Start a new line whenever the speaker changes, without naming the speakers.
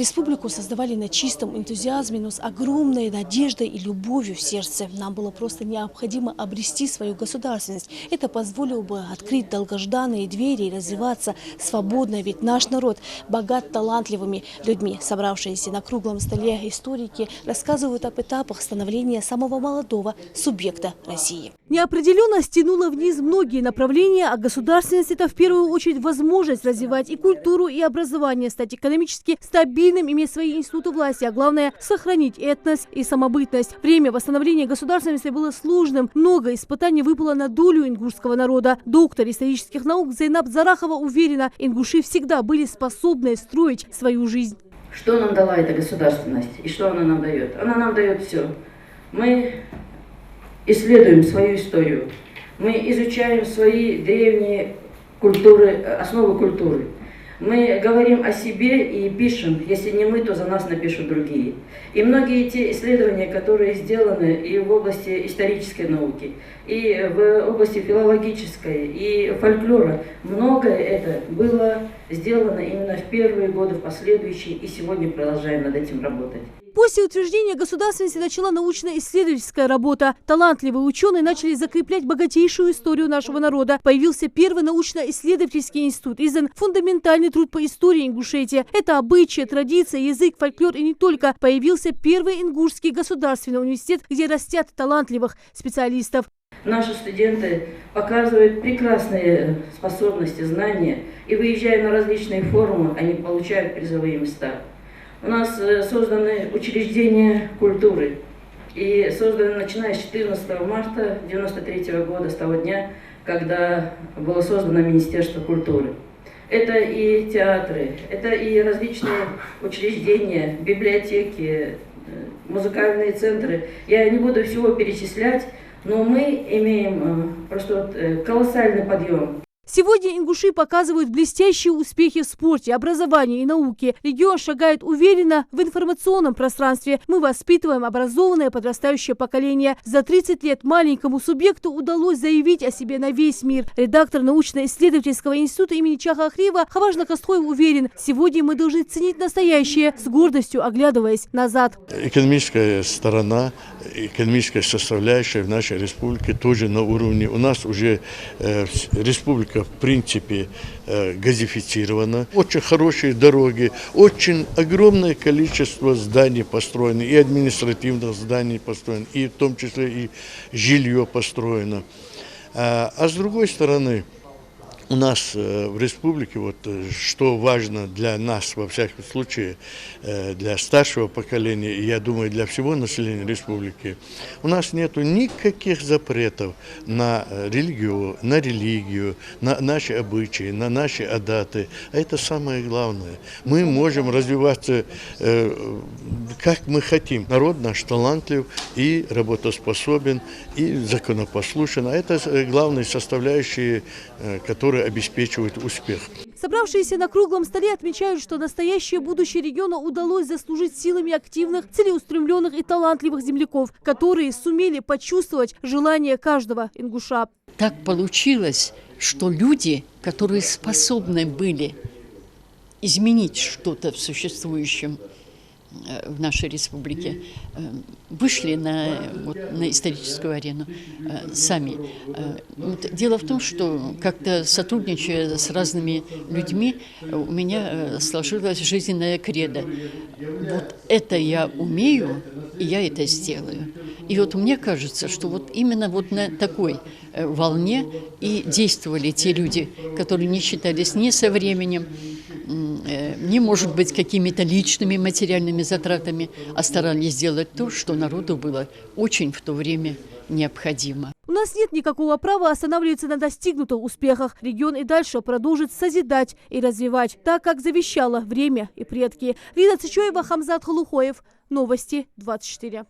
Республику создавали на чистом энтузиазме, но с огромной надеждой и любовью в сердце. Нам было просто необходимо обрести свою государственность. Это позволило бы открыть долгожданные двери и развиваться свободно, ведь наш народ богат талантливыми людьми. Собравшиеся на круглом столе историки рассказывают об этапах становления самого молодого субъекта России. Неопределенность тянула вниз многие направления, а государственность – это в первую очередь возможность развивать и культуру, и образование, стать экономически стабильным, иметь свои институты власти, а главное – сохранить этнос и самобытность. Время восстановления государственности было сложным. Много испытаний выпало на долю ингушского народа. Доктор исторических наук Зайнаб Зарахова уверена, ингуши всегда были способны строить свою жизнь.
Что нам дала эта государственность и что она нам дает? Она нам дает все. Мы исследуем свою историю, мы изучаем свои древние культуры, основы культуры. Мы говорим о себе и пишем, если не мы, то за нас напишут другие. И многие те исследования, которые сделаны и в области исторической науки, и в области филологической, и фольклора, многое это было сделано именно в первые годы, в последующие, и сегодня продолжаем над этим работать.
После утверждения государственности начала научно-исследовательская работа. Талантливые ученые начали закреплять богатейшую историю нашего народа. Появился первый научно-исследовательский институт. Издан фундаментальный труд по истории Ингушетии. Это обычаи, традиции, язык, фольклор и не только. Появился первый Ингушский государственный университет, где растят талантливых специалистов.
Наши студенты показывают прекрасные способности, знания. И выезжая на различные форумы, они получают призовые места. У нас созданы учреждения культуры. И созданы, начиная с 14 марта 1993 года, с того дня, когда было создано Министерство культуры. Это и театры, это и различные учреждения, библиотеки, музыкальные центры. Я не буду всего перечислять, но мы имеем просто колоссальный подъем.
Сегодня ингуши показывают блестящие успехи в спорте, образовании и науке. Регион шагает уверенно в информационном пространстве. Мы воспитываем образованное подрастающее поколение. За 30 лет маленькому субъекту удалось заявить о себе на весь мир. Редактор научно-исследовательского института имени Чаха Ахриева Хаваж Накастхоев уверен, сегодня мы должны ценить настоящее, с гордостью оглядываясь назад.
Экономическая сторона, экономическая составляющая в нашей республике тоже на уровне. У нас уже республика в принципе газифицирована. Очень хорошие дороги, очень огромное количество зданий построено, и административных зданий построено, и в том числе и жилье построено. А с другой стороны, у нас в республике, вот, что важно для нас, во всяком случае, для старшего поколения, и я думаю, для всего населения республики, у нас нет никаких запретов на религию, на наши обычаи, на наши адаты. А это самое главное. Мы можем развиваться, как мы хотим. Народ наш талантлив и работоспособен, и законопослушен. А это главные составляющие, которые обеспечивают успех.
Собравшиеся на круглом столе отмечают, что настоящее будущее региона удалось заслужить силами активных, целеустремленных и талантливых земляков, которые сумели почувствовать желание каждого ингуша.
Так получилось, что люди, которые способны были изменить что-то в существующем в нашей республике, вышли на историческую арену сами. Дело в том, что как-то сотрудничая с разными людьми, у меня сложилась жизненная кредо. Вот это я умею, и я это сделаю. И вот мне кажется, что вот именно вот на такой волне и действовали те люди, которые не считались ни со временем, не может быть какими-то личными материальными затратами, а старались сделать то, что народу было очень в то время необходимо.
У нас нет никакого права останавливаться на достигнутых успехах. Регион и дальше продолжит созидать и развивать, так как завещало время и предки. Лида Цичоева, Хамзат Халухоев. Новости 24.